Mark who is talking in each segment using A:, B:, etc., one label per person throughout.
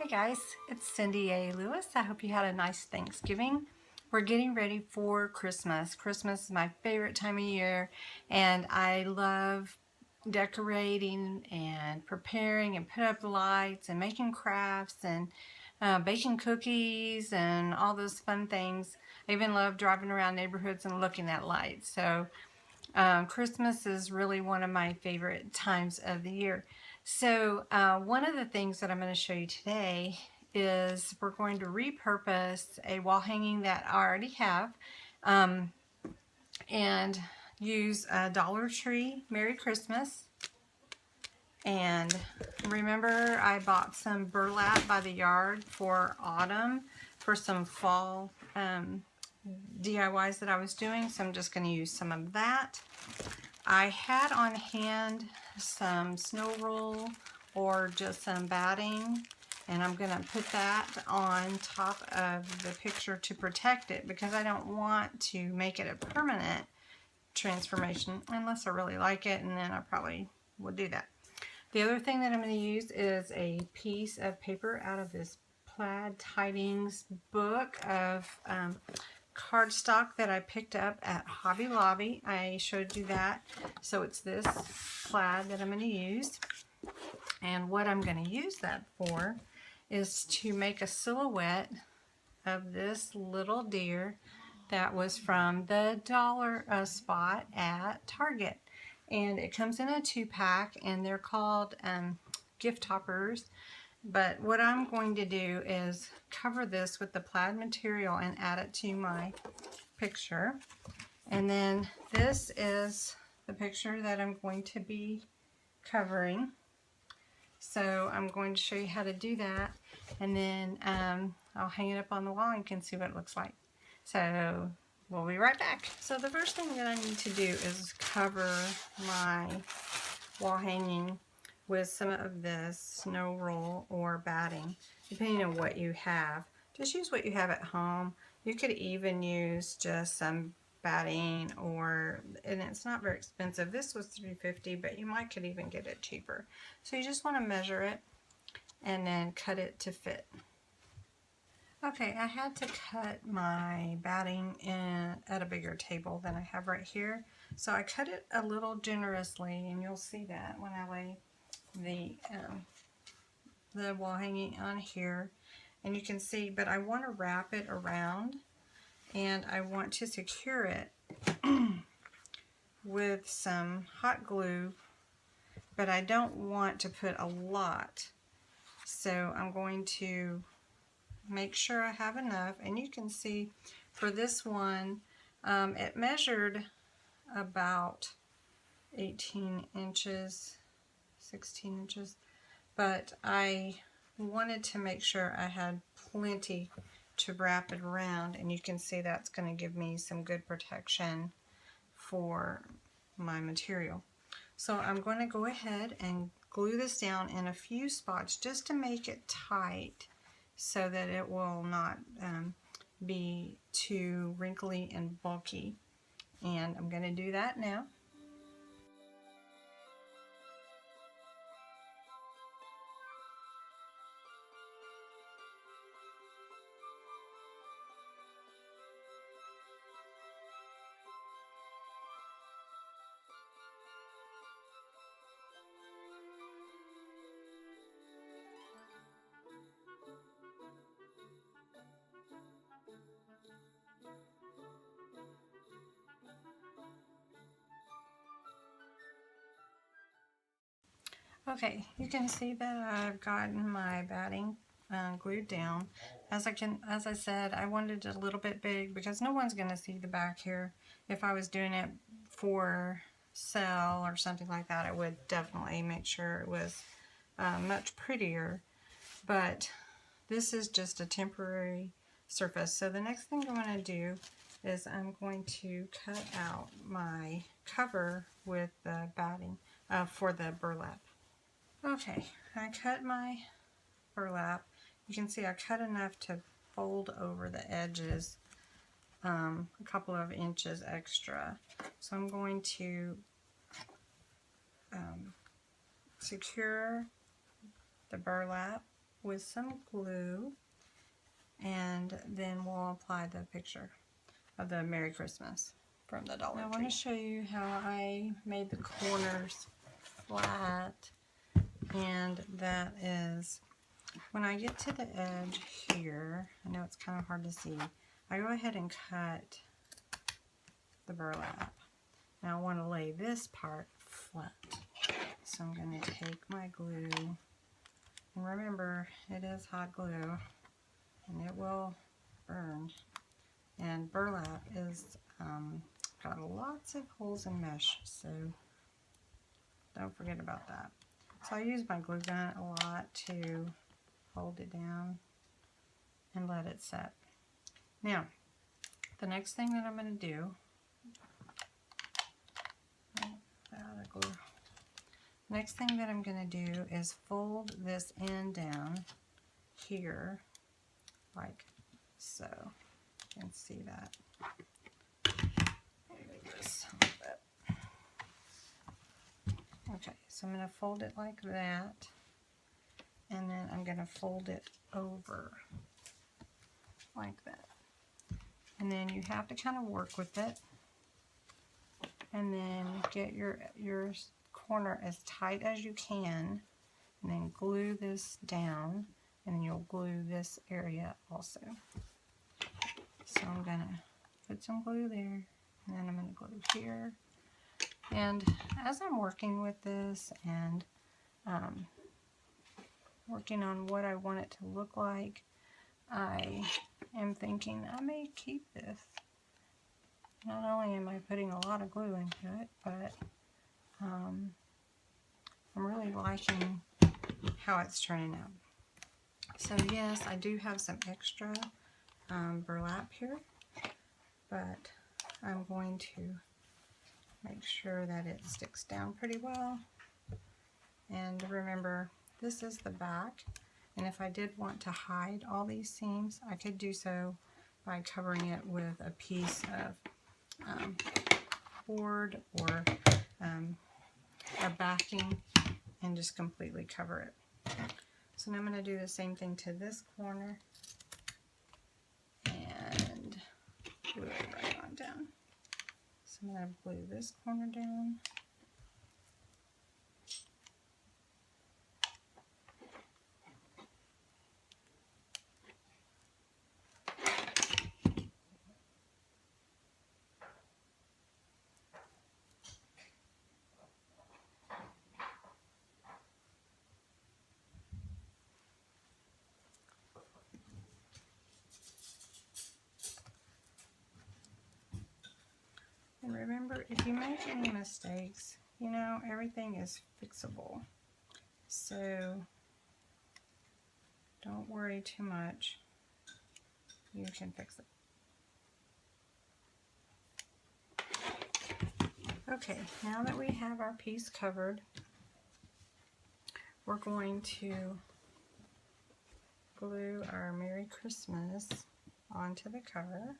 A: Hey guys, it's Cindy A. Lewis. I hope you had a nice Thanksgiving. We're getting ready for Christmas. Christmas is my favorite time of year, and I love decorating and preparing and put up lights and making crafts and baking cookies and all those fun things. I even love driving around neighborhoods and looking at lights. So Christmas is really one of my favorite times of the year. So one of the things that I'm going to show you today is we're going to repurpose a wall hanging that I already have and use a Dollar Tree Merry Christmas. And remember, I bought some burlap by the yard for autumn for some fall DIYs that I was doing, so I'm just going to use some of that. I had on hand some snow roll or just some batting, and I'm going to put that on top of the picture to protect it because I don't want to make it a permanent transformation unless I really like it, and then I probably will do that. The other thing that I'm going to use is a piece of paper out of this plaid tidings book of cardstock that I picked up at Hobby Lobby. I showed you that. So it's this plaid that I'm going to use. And what I'm going to use that for is to make a silhouette of this little deer that was from the dollar spot at Target. And it comes in a 2-pack, and they're called gift toppers. But what I'm going to do is cover this with the plaid material and add it to my picture. And then this is the picture that I'm going to be covering. So I'm going to show you how to do that, and then I'll hang it up on the wall and you can see what it looks like. So we'll be right back. So the first thing that I need to do is cover my wall hanging with some of this snow roll or batting, depending on what you have. Just use what you have at home. You could even use just some batting, and it's not very expensive. This was $3.50, but you could even get it cheaper. So you just want to measure it and then cut it to fit. Okay, I had to cut my batting at a bigger table than I have right here. So I cut it a little generously, and you'll see that when I lay the wall hanging on here. And you can see, but I want to wrap it around, and I want to secure it with some hot glue, but I don't want to put a lot. So I'm going to make sure I have enough, and you can see for this one it measured about 18 inches, 16 inches, but I wanted to make sure I had plenty to wrap it around, and you can see that's going to give me some good protection for my material. So I'm going to go ahead and glue this down in a few spots just to make it tight so that it will not be too wrinkly and bulky. And I'm going to do that now. Okay, you can see that I've gotten my batting glued down. As I said, I wanted it a little bit big because no one's going to see the back here. If I was doing it for sale or something like that, I would definitely make sure it was much prettier. But this is just a temporary surface. So the next thing I'm going to do is I'm going to cut out my cover with the batting for the burlap. Okay, I cut my burlap. You can see I cut enough to fold over the edges a couple of inches extra. So I'm going to secure the burlap with some glue, and then we'll apply the picture of the Merry Christmas from the Dollar Tree. I want to show you how I made the corners flat, and that is when I get to the edge here, I know it's kind of hard to see, I go ahead and cut the burlap. Now I want to lay this part flat. So I'm going to take my glue, and remember, it is hot glue, and it will burn. And burlap is got lots of holes and mesh, so don't forget about that. So I use my glue gun a lot to hold it down and let it set. Now, the next thing that I'm going to do, next thing that I'm going to do is fold this end down here, like so. You can see that. Move this a little bit. Okay, so I'm going to fold it like that, and then I'm going to fold it over like that. And then you have to kind of work with it, and then get your corner as tight as you can, and then glue this down, and then you'll glue this area also. So I'm going to put some glue there, and then I'm going to glue here. And as I'm working with this and working on what I want it to look like, I am thinking I may keep this. Not only am I putting a lot of glue into it, but I'm really liking how it's turning out. So yes, I do have some extra burlap here, but I'm going to make sure that it sticks down pretty well. And remember, this is the back, and if I did want to hide all these seams, I could do so by covering it with a piece of board or a backing, and just completely cover it. So now I'm going to do the same thing to this corner and glue it right on down. So I'm going to glue this corner down. And remember, if you make any mistakes, you know, everything is fixable. So don't worry too much. You can fix it. Okay, now that we have our piece covered, we're going to glue our Merry Christmas onto the cover.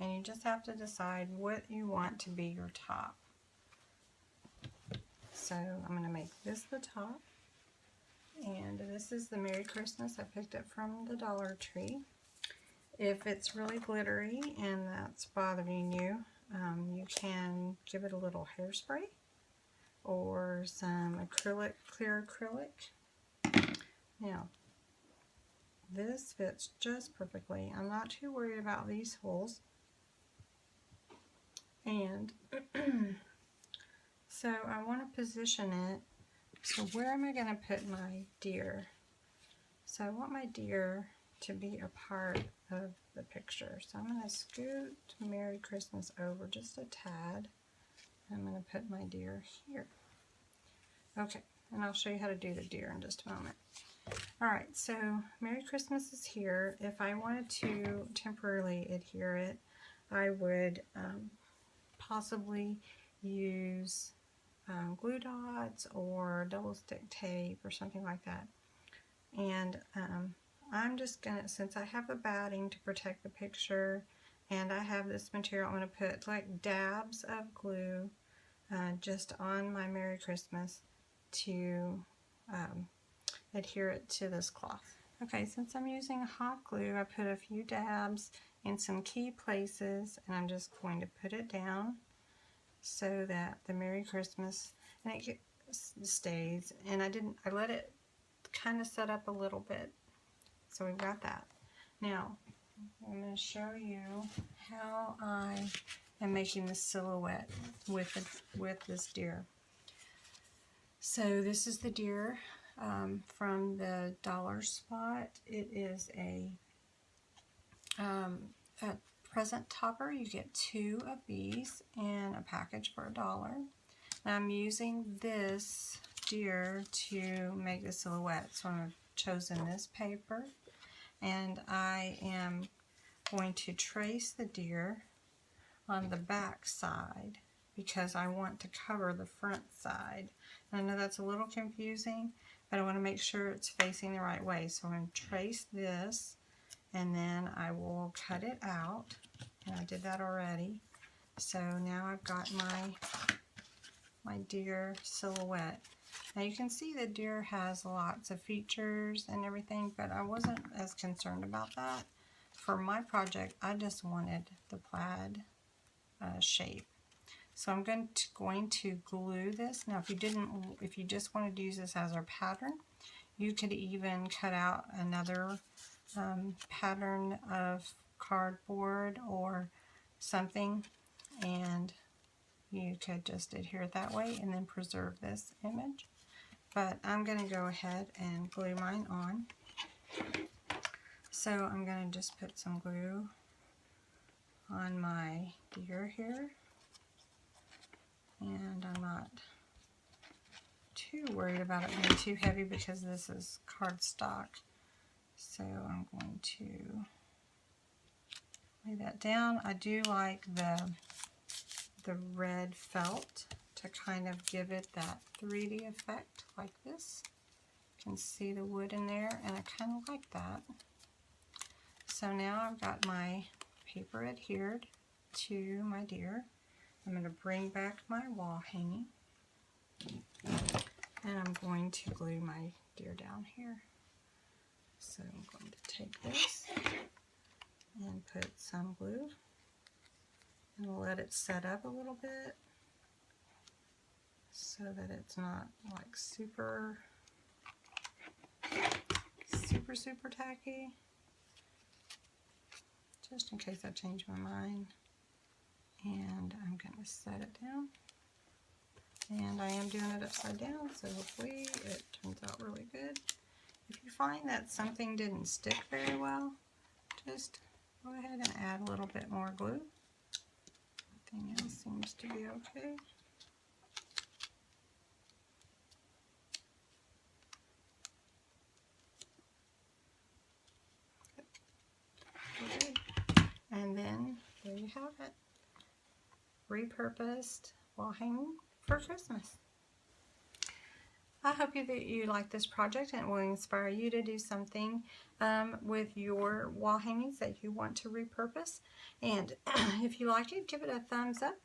A: And you just have to decide what you want to be your top. So I'm going to make this the top. And this is the Merry Christmas. I picked it from the Dollar Tree. If it's really glittery and that's bothering you, you can give it a little hairspray or some acrylic, clear acrylic. Now, this fits just perfectly. I'm not too worried about these holes. And so I want to position it. So where am I going to put my deer? So I want my deer to be a part of the picture. So I'm going to scoot Merry Christmas over just a tad. I'm going to put my deer here. Okay, and I'll show you how to do the deer in just a moment. Alright, so Merry Christmas is here. If I wanted to temporarily adhere it, I would possibly use glue dots or double stick tape or something like that. And I'm just gonna, since I have the batting to protect the picture and I have this material, I'm gonna put like dabs of glue just on my Merry Christmas to adhere it to this cloth. Okay, since I'm using hot glue, I put a few dabs in some key places, and I'm just going to put it down so that the Merry Christmas, and it stays, and I let it kind of set up a little bit. So we've got that. Now, I'm going to show you how I am making the silhouette with this deer. So this is the deer from the dollar spot. It is a present topper. You get 2 of these in a package for $1. I'm using this deer to make the silhouette, so I've chosen this paper, and I am going to trace the deer on the back side because I want to cover the front side. And I know that's a little confusing, but I want to make sure it's facing the right way. So I'm going to trace this, and then I will cut it out, and I did that already. So now I've got my deer silhouette. Now you can see the deer has lots of features and everything, but I wasn't as concerned about that. For my project, I just wanted the plaid shape. So I'm going to glue this. Now if you just wanted to use this as our pattern, you could even cut out another pattern of cardboard or something, and you could just adhere it that way and then preserve this image. But I'm going to go ahead and glue mine on. So I'm going to just put some glue on my deer here. And I'm not too worried about it being too heavy because this is cardstock. So I'm going to lay that down. I do like the red felt to kind of give it that 3D effect like this. You can see the wood in there, and I kind of like that. So now I've got my paper adhered to my deer. I'm going to bring back my wall hanging, and I'm going to glue my deer down here. So I'm going to take this and put some glue, and let it set up a little bit so that it's not like super tacky, just in case I change my mind. And I'm going to set it down, and I am doing it upside down, so hopefully it turns out really good. If you find that something didn't stick very well, just go ahead and add a little bit more glue. Everything else seems to be okay. Good. And then there you have it. Repurposed wall hanging for Christmas. I hope that you like this project, and it will inspire you to do something with your wall hangings that you want to repurpose. And if you like it, give it a thumbs up,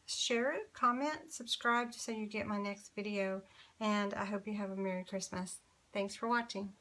A: share it, comment, subscribe so you get my next video, and I hope you have a Merry Christmas. Thanks for watching.